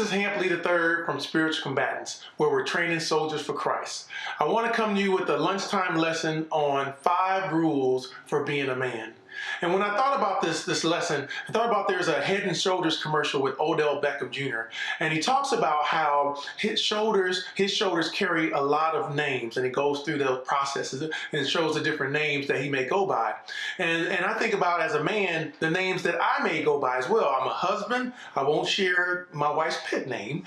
is Hamp Lee III from Spiritual Combatants, where we're training soldiers for Christ. I want to come to you with a lunchtime lesson on 5 rules for being a man. And when I thought about this lesson, I thought about there's a Head and Shoulders commercial with Odell Beckham Jr. And he talks about how his shoulders carry a lot of names, and he goes through the processes and it shows the different names that he may go by. And I think about, as a man, the names that I may go by as well. I'm a husband. I won't share my wife's pet name.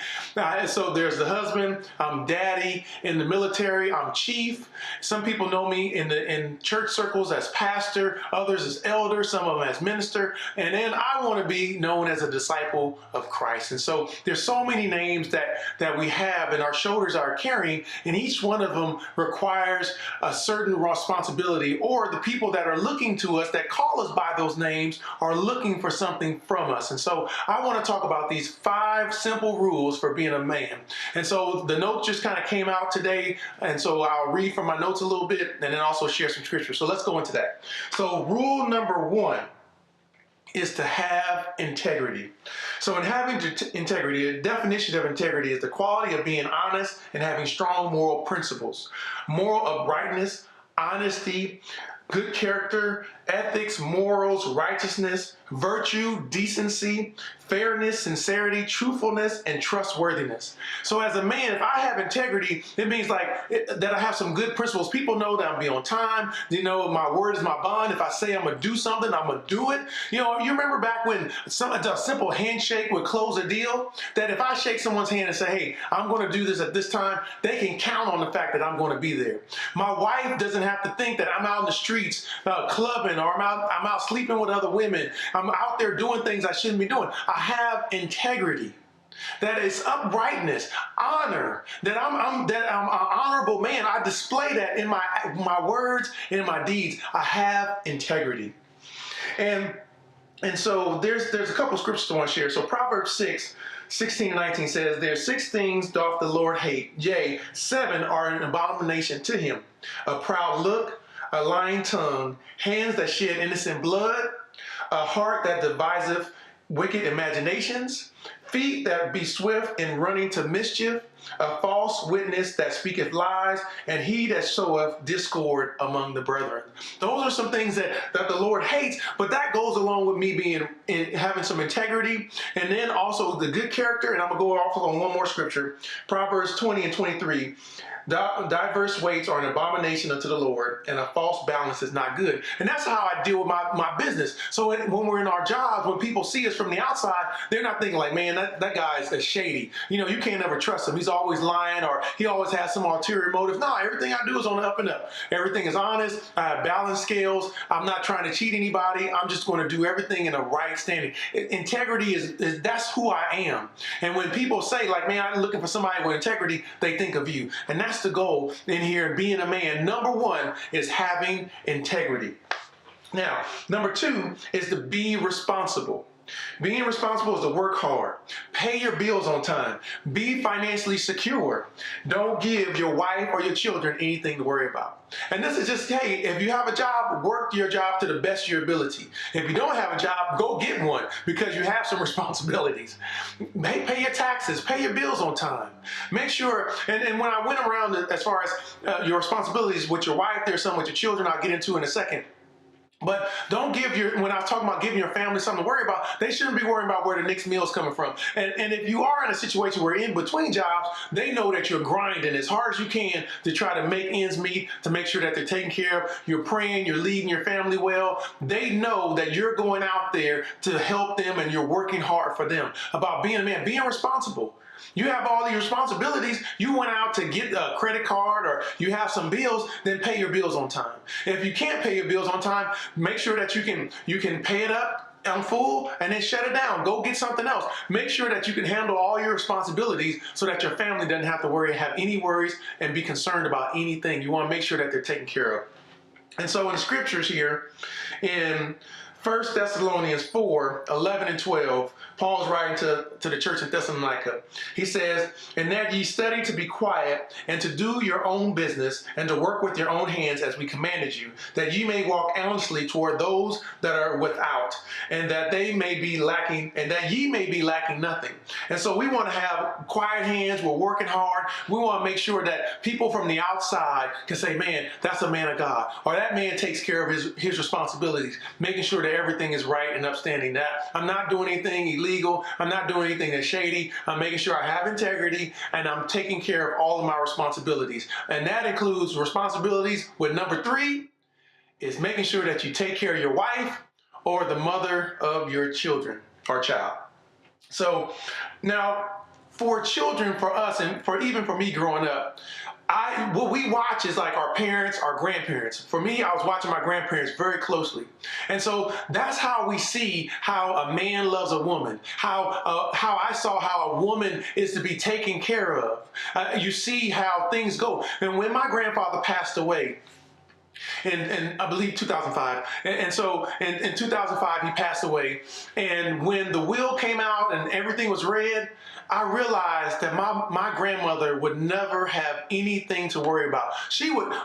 So there's the husband. I'm daddy. In the military, I'm chief. Some people know me in church circles as pastor, others as elder, some of them as minister, and then I want to be known as a disciple of Christ. And so there's so many names that we have and our shoulders are carrying, and each one of them requires a certain responsibility, or the people that are looking to us, that call us by those names, are looking for something from us. And so I want to talk about these 5 simple rules for being a man. And so the notes just kind of came out today, and so I'll read from my notes a little bit and then also share some scripture. So let's go into that. So rule number 1 is to have integrity. So in having integrity, the definition of integrity is the quality of being honest and having strong moral principles, moral uprightness, honesty, good character, ethics, morals, righteousness, virtue, decency, fairness, sincerity, truthfulness, and trustworthiness. So as a man, if I have integrity, it means that I have some good principles. People know that I'm be on time. You know, my word is my bond. If I say I'm gonna do something, I'm gonna do it. You know, you remember back when a simple handshake would close a deal? That if I shake someone's hand and say, hey, I'm gonna do this at this time, they can count on the fact that I'm gonna be there. My wife doesn't have to think that I'm out in the streets clubbing, or I'm out sleeping with other women. I'm out there doing things I shouldn't be doing. I have integrity. That is uprightness, honor, that I'm an honorable man. I display that in my words and in my deeds. I have integrity. And so there's a couple scriptures I want to share. So Proverbs 6:16 and 19 says, "There are 6 things doth the Lord hate, yea, 7 are an abomination to him: a proud look, a lying tongue, hands that shed innocent blood, a heart that deviseth wicked imaginations, feet that be swift in running to mischief, a false witness that speaketh lies, and he that soweth discord among the brethren." Those are some things that the Lord hates, but that goes along with me having some integrity, and then also the good character. And I'm gonna go off on one more scripture, Proverbs 20 and 23. "Diverse weights are an abomination unto the Lord, and a false balance is not good." And that's how I deal with my business. So when we're in our jobs, when people see us from the outside, they're not thinking like, man, that guy is shady. You know, you can't ever trust him. He's always lying, or he always has some ulterior motive. No, everything I do is on the up and up. Everything is honest. I have balanced scales. I'm not trying to cheat anybody. I'm just going to do everything in a right standing. Integrity is that's who I am. And when people say like, man, I'm looking for somebody with integrity, they think of you. And that's the goal in here, being a man. Number 1 is having integrity. Now, number 2 is to be responsible. Being responsible is to work hard, pay your bills on time, be financially secure. Don't give your wife or your children anything to worry about. And this is just, hey, if you have a job, work your job to the best of your ability. If you don't have a job, go get one, because you have some responsibilities. Pay your taxes, pay your bills on time. Make sure, and when I went around as far as your responsibilities with your wife, there's some with your children I'll get into in a second. But don't when I was talking about giving your family something to worry about, they shouldn't be worrying about where the next meal is coming from. And if you are in a situation where in between jobs, they know that you're grinding as hard as you can to try to make ends meet, to make sure that they're taken care of. You're praying, you're leading your family well. They know that you're going out there to help them, and you're working hard for them. About being a man, being responsible. You have all these responsibilities. You went out to get a credit card, or you have some bills, then pay your bills on time. If you can't pay your bills on time, make sure that you can pay it up on full and then shut it down. Go get something else. Make sure that you can handle all your responsibilities so that your family doesn't have to have any worries and be concerned about anything. You want to make sure that they're taken care of. And so in scriptures here, in 1 Thessalonians 4:11 and 12, Paul's writing to the church in Thessalonica. He says, "And that ye study to be quiet, and to do your own business, and to work with your own hands as we commanded you, that ye may walk honestly toward those that are without, and that they may be lacking, and that ye may be lacking nothing." And so we want to have quiet hands. We're working hard. We want to make sure that people from the outside can say, "Man, that's a man of God," or "That man takes care of his responsibilities," making sure that everything is right and upstanding. That I'm not doing anything illegal. I'm not doing anything that's shady. I'm making sure I have integrity, and I'm taking care of all of my responsibilities. And that includes responsibilities with number 3 is making sure that you take care of your wife or the mother of your children or child. So now for children, for us, and even for me growing up, what we watch is like our parents, our grandparents. For me, I was watching my grandparents very closely. And so that's how we see how a man loves a woman, how I saw how a woman is to be taken care of. You see how things go. And when my grandfather passed away, in I believe 2005. And so in 2005, he passed away. And when the will came out and everything was read, I realized that my grandmother would never have anything to worry about.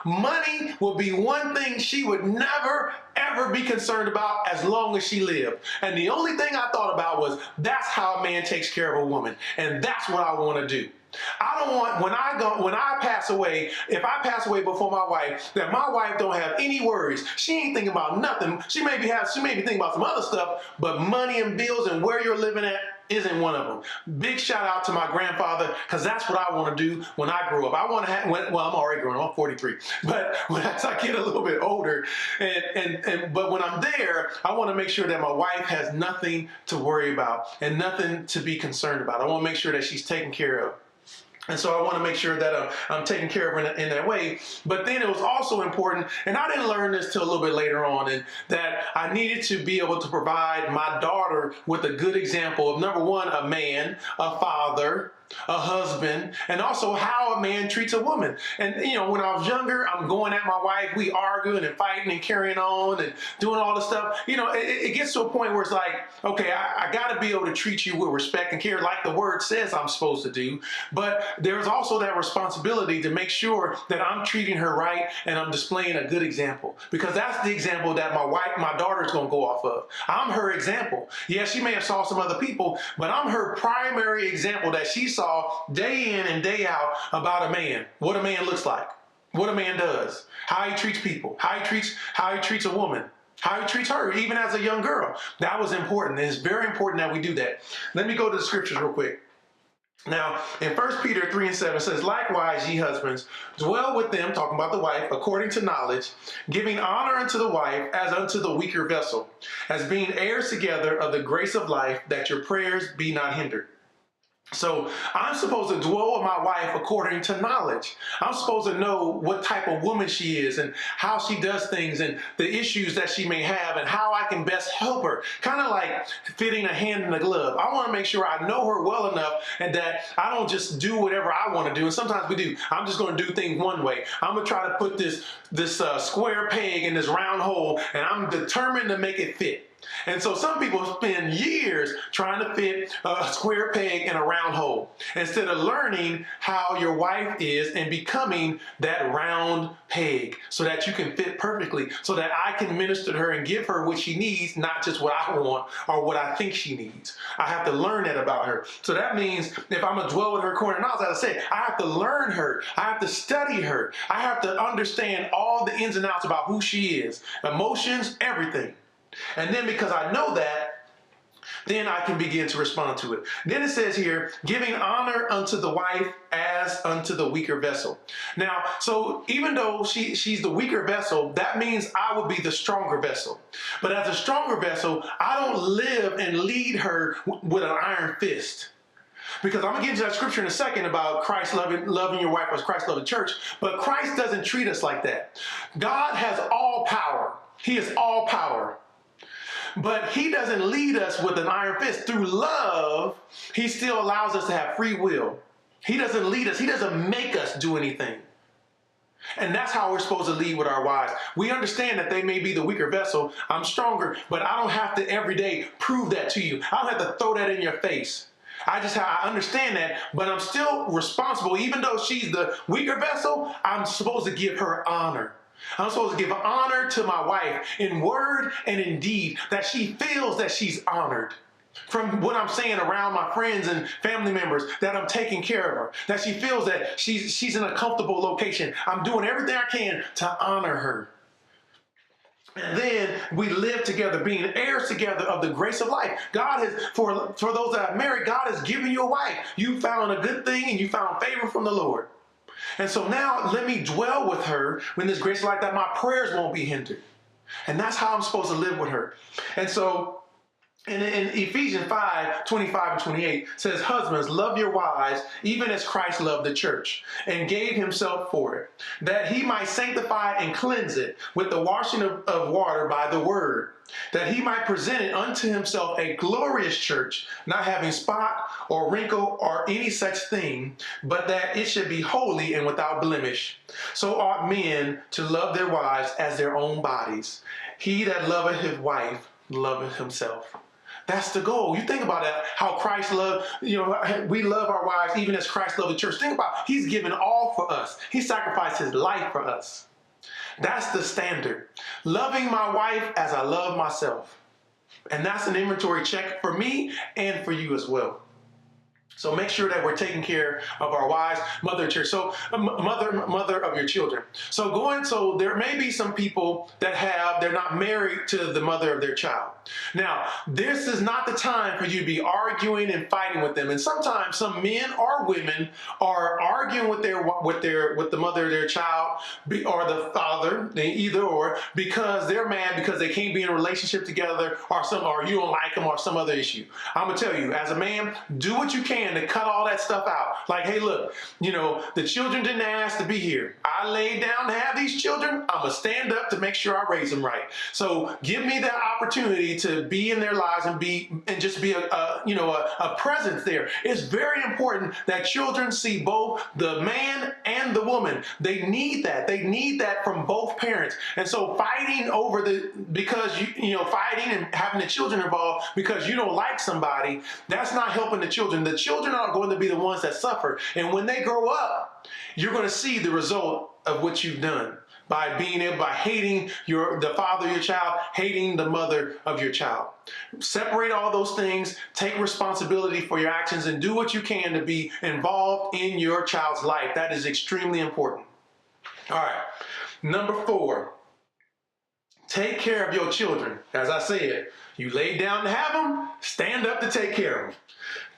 Money would be one thing she would never, ever be concerned about as long as she lived. And the only thing I thought about was, that's how a man takes care of a woman. And that's what I want to do. I don't want, when I pass away, if I pass away before my wife, that my wife don't have any worries. She ain't thinking about nothing. She may be thinking about some other stuff, but money and bills and where you're living at isn't one of them. Big shout out to my grandfather, because that's what I want to do when I grow up. I want to have, well, I'm already grown up, I'm 43, but as I get a little bit older, but when I'm there, I want to make sure that my wife has nothing to worry about and nothing to be concerned about. I want to make sure that she's taken care of. And so I want to make sure that I'm taking care of her in that way. But then it was also important, and I didn't learn this till a little bit later on, and that I needed to be able to provide my daughter with a good example of, number one, a man, a father, a husband, and also how a man treats a woman. And when I was younger, I'm going at my wife, we arguing and fighting and carrying on and doing all this stuff. It gets to a point where it's like, okay, I got to be able to treat you with respect and care like the word says I'm supposed to do. But there's also that responsibility to make sure that I'm treating her right and I'm displaying a good example, because that's the example that my daughter is going to go off of. I'm her example. Yeah, she may have saw some other people, but I'm her primary example that she saw day in and day out about a man, what a man looks like, what a man does, how he treats people, how he treats a woman, how he treats her, even as a young girl. That was important. And it's very important that we do that. Let me go to the scriptures real quick. Now, in 1 Peter 3:7 says, "Likewise, ye husbands, dwell with them," talking about the wife, "according to knowledge, giving honor unto the wife as unto the weaker vessel, as being heirs together of the grace of life, that your prayers be not hindered." So I'm supposed to dwell with my wife according to knowledge. I'm supposed to know what type of woman she is and how she does things and the issues that she may have and how I can best help her. Kind of like fitting a hand in a glove. I want to make sure I know her well enough and that I don't just do whatever I want to do. And sometimes we do. I'm just going to do things one way. I'm going to try to put this square peg in this round hole, and I'm determined to make it fit. And so some people spend years trying to fit a square peg in a round hole instead of learning how your wife is and becoming that round peg so that you can fit perfectly, so that I can minister to her and give her what she needs, not just what I want or what I think she needs. I have to learn that about her. So that means if I'm going to dwell with her according to knowledge, as I said, I have to learn her. I have to study her. I have to understand all the ins and outs about who she is, emotions, everything. And then because I know that, then I can begin to respond to it. Then it says here, giving honor unto the wife as unto the weaker vessel. Now, so even though she's the weaker vessel, that means I would be the stronger vessel. But as a stronger vessel, I don't live and lead her with an iron fist. Because I'm going to get into that scripture in a second about Christ loving your wife as Christ loved the church. But Christ doesn't treat us like that. God has all power. He is all power. But he doesn't lead us with an iron fist. Through love, he still allows us to have free will. He doesn't lead us. He doesn't make us do anything. And that's how we're supposed to lead with our wives. We understand that they may be the weaker vessel. I'm stronger, but I don't have to every day prove that to you. I don't have to throw that in your face. I understand that, but I'm still responsible. Even though she's the weaker vessel, I'm supposed to give her honor. I'm supposed to give honor to my wife in word and in deed, that she feels that she's honored. From what I'm saying around my friends and family members, that I'm taking care of her, that she feels that she's in a comfortable location. I'm doing everything I can to honor her. And then we live together, being heirs together of the grace of life. God has, for those that are married, God has given you a wife. You found a good thing and you found favor from the Lord. And so now let me dwell with her in this grace of life, that my prayers won't be hindered. And that's how I'm supposed to live with her. And so in Ephesians 5:25 and 28 says, husbands, love your wives, even as Christ loved the church and gave himself for it, that he might sanctify and cleanse it with the washing of water by the word, that he might present it unto himself a glorious church, not having spot or wrinkle or any such thing, but that it should be holy and without blemish. So ought men to love their wives as their own bodies. He that loveth his wife loveth himself. That's the goal. You think about that, how Christ loved, we love our wives even as Christ loved the church. Think about it. He's given all for us. He sacrificed his life for us. That's the standard. Loving my wife as I love myself. And that's an inventory check for me and for you as well. So make sure that we're taking care of our wives, mother of church. So mother of your children. So there may be some people that they're not married to the mother of their child. Now, this is not the time for you to be arguing and fighting with them. And sometimes some men or women are arguing with the mother of their child or the father, either or, because they're mad because they can't be in a relationship together, or you don't like them, or some other issue. I'm gonna tell you, as a man, do what you can to cut all that stuff out. Like, hey, look, the children didn't ask to be here. I laid down to have these children. I'm gonna stand up to make sure I raise them right. So give me that opportunity to be in their lives and just be a presence there. It's very important that children see both the man and the woman. They need that. They need that from both parents. And so fighting over fighting and having the children involved because you don't like somebody, that's not helping the children. The children are going to be the ones that suffer. And when they grow up, you're going to see the result of what you've done by hating the father of your child, hating the mother of your child. Separate all those things, take responsibility for your actions, and do what you can to be involved in your child's life. That is extremely important. All right. Number 4, take care of your children. As I said, you lay down to have them, stand up to take care of them.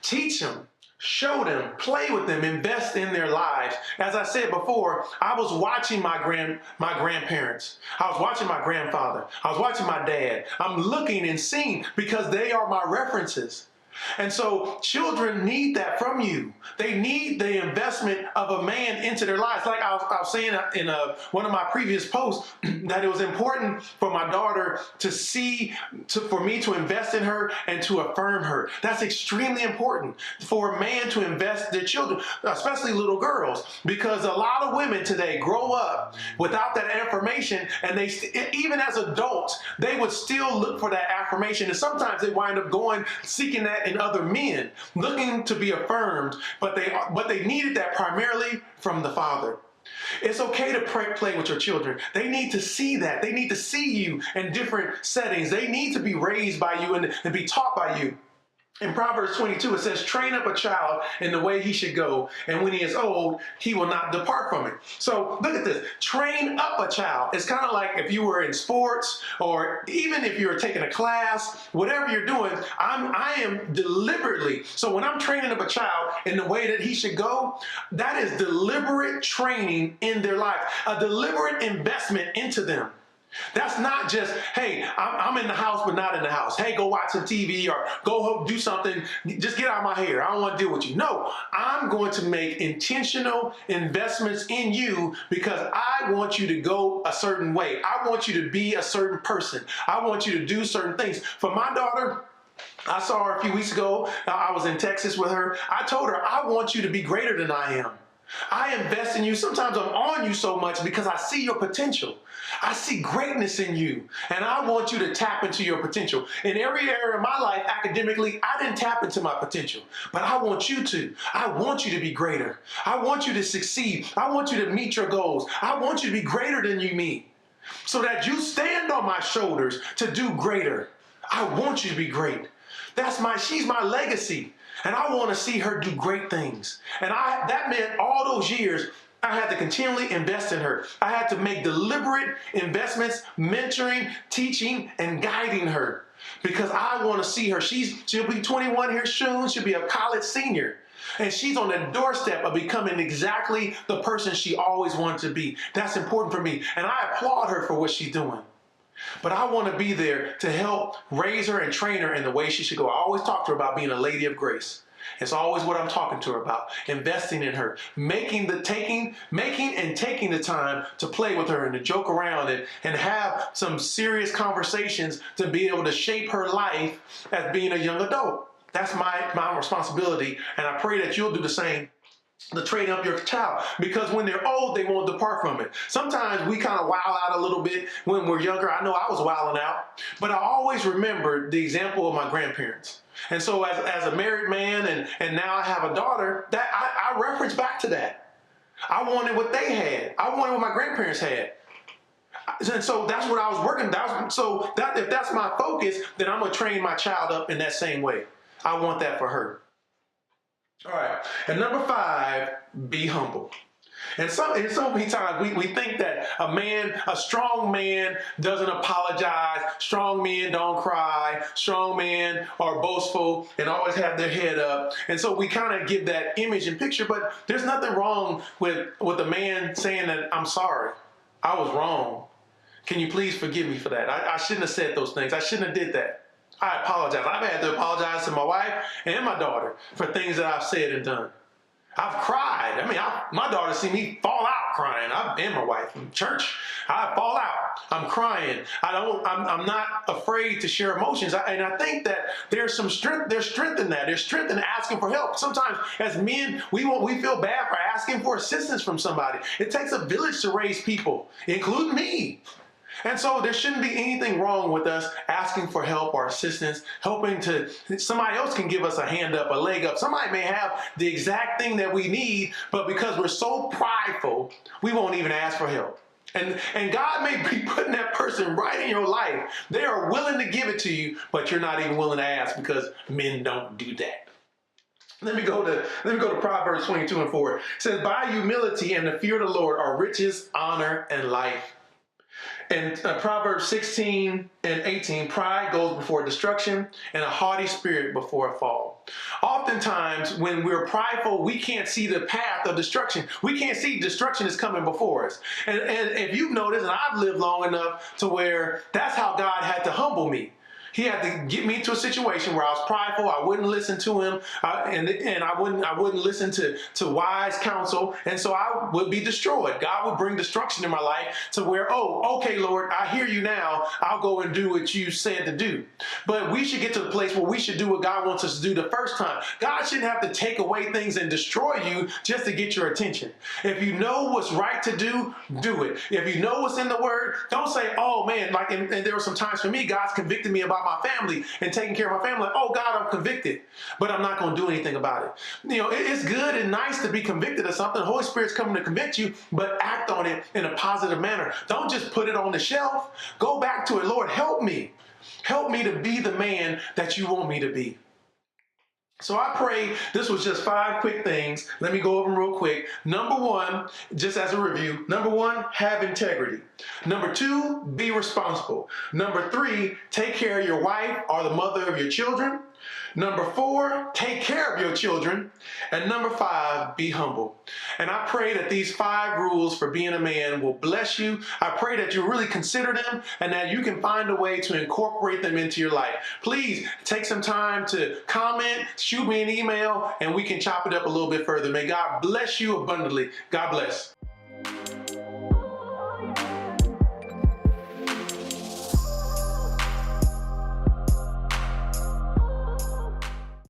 Teach them. Show them, play with them, invest in their lives. As I said before, I was watching my grandparents. I was watching my grandfather. I was watching my dad. I'm looking and seeing because they are my references. And so children need that from you. They need the investment of a man into their lives. Like I was saying in one of my previous posts, that it was important for my daughter for me to invest in her and to affirm her. That's extremely important for a man to invest in their children, especially little girls, because a lot of women today grow up without that affirmation, and even as adults, they would still look for that affirmation, and sometimes they wind up seeking that in other men, looking to be affirmed, but they needed that primarily from the father. It's okay to play with your children. They need to see that. They need to see you in different settings. They need to be raised by you and be taught by you. In Proverbs 22, it says, train up a child in the way he should go, and when he is old, he will not depart from it. So look at this. Train up a child. It's kind of like if you were in sports, or even if you're taking a class, whatever you're doing, I am deliberately. So when I'm training up a child in the way that he should go, that is deliberate training in their life, a deliberate investment into them. That's not just, hey, I'm in the house but not in the house. Hey, go watch some TV or go do something. Just get out of my hair. I don't want to deal with you. No, I'm going to make intentional investments in you because I want you to go a certain way. I want you to be a certain person. I want you to do certain things. For my daughter, I saw her a few weeks ago. I was in Texas with her. I told her, I want you to be greater than I am. I invest in you. Sometimes I'm on you so much because I see your potential. I see greatness in you, and I want you to tap into your potential. In every area of my life, academically, I didn't tap into my potential, but I want you to. I want you to be greater. I want you to succeed. I want you to meet your goals. I want you to be greater than you meet, so that you stand on my shoulders to do greater. I want you to be great. She's my legacy. And I want to see her do great things. And that meant all those years, I had to continually invest in her. I had to make deliberate investments, mentoring, teaching, and guiding her. Because I want to see her. She'll be 21 here soon. She'll be a college senior. And she's on the doorstep of becoming exactly the person she always wanted to be. That's important for me. And I applaud her for what she's doing. But I want to be there to help raise her and train her in the way she should go. I always talk to her about being a lady of grace. It's always what I'm talking to her about, investing in her, making and taking the time to play with her and to joke around and have some serious conversations to be able to shape her life as being a young adult. That's my responsibility, and I pray that you'll do the same. To train up your child, because when they're old, they won't depart from it. Sometimes we kind of wild out a little bit when we're younger. I know I was wilding out, but I always remember the example of my grandparents. And so as a married man and now I have a daughter, that I reference back to that. I wanted what they had. I wanted what my grandparents had. And so that's what I was working. If that's my focus, then I'm going to train my child up in that same way. I want that for her. All right, and number 5, be humble. And so many times we think that a strong man doesn't apologize, strong men don't cry, strong men are boastful and always have their head up. And so we kind of give that image and picture, but there's nothing wrong with a man saying that, I'm sorry, I was wrong. Can you please forgive me for that? I shouldn't have said those things. I shouldn't have did that. I apologize. I've had to apologize to my wife and my daughter for things that I've said and done. I've cried. I mean, my daughter see me fall out crying. And my wife in church, I fall out. I'm crying. I'm not afraid to share emotions. And I think that there's some strength. There's strength in that. There's strength in asking for help. Sometimes as men, we feel bad for asking for assistance from somebody. It takes a village to raise people, including me. And so there shouldn't be anything wrong with us asking for help or assistance, somebody else can give us a hand up, a leg up. Somebody may have the exact thing that we need, but because we're so prideful, we won't even ask for help. And God may be putting that person right in your life. They are willing to give it to you, but you're not even willing to ask because men don't do that. Let me go to Proverbs 22:4. It says, by humility and the fear of the Lord are riches, honor, and life. And Proverbs 16:18, pride goes before destruction and a haughty spirit before a fall. Oftentimes, when we're prideful, we can't see the path of destruction. We can't see destruction is coming before us. And if you've noticed, and I've lived long enough to where that's how God had to humble me. He had to get me to a situation where I was prideful. I wouldn't listen to him, and I wouldn't listen to wise counsel, and so I would be destroyed. God would bring destruction in my life to where, oh, okay, Lord, I hear you now. I'll go and do what you said to do. But we should get to the place where we should do what God wants us to do the first time. God shouldn't have to take away things and destroy you just to get your attention. If you know what's right to do, do it. If you know what's in the Word, don't say, oh man, and there were some times for me, God's convicted me about my family and taking care of my family. Oh God, I'm convicted, but I'm not going to do anything about it. You know, it's good and nice to be convicted of something. The Holy Spirit's coming to convict you, but act on it in a positive manner. Don't just put it on the shelf. Go back to it. Lord, help me. Help me to be the man that you want me to be. So I pray this was just 5 quick things. Let me go over them real quick. Number 1, just as a review. Number 1, have integrity. Number 2, be responsible. Number 3, take care of your wife or the mother of your children. Number 4, take care of your children. And number 5, be humble. And I pray that these 5 rules for being a man will bless you. I pray that you really consider them and that you can find a way to incorporate them into your life. Please take some time to comment, shoot me an email, and we can chop it up a little bit further. May God bless you abundantly. God bless.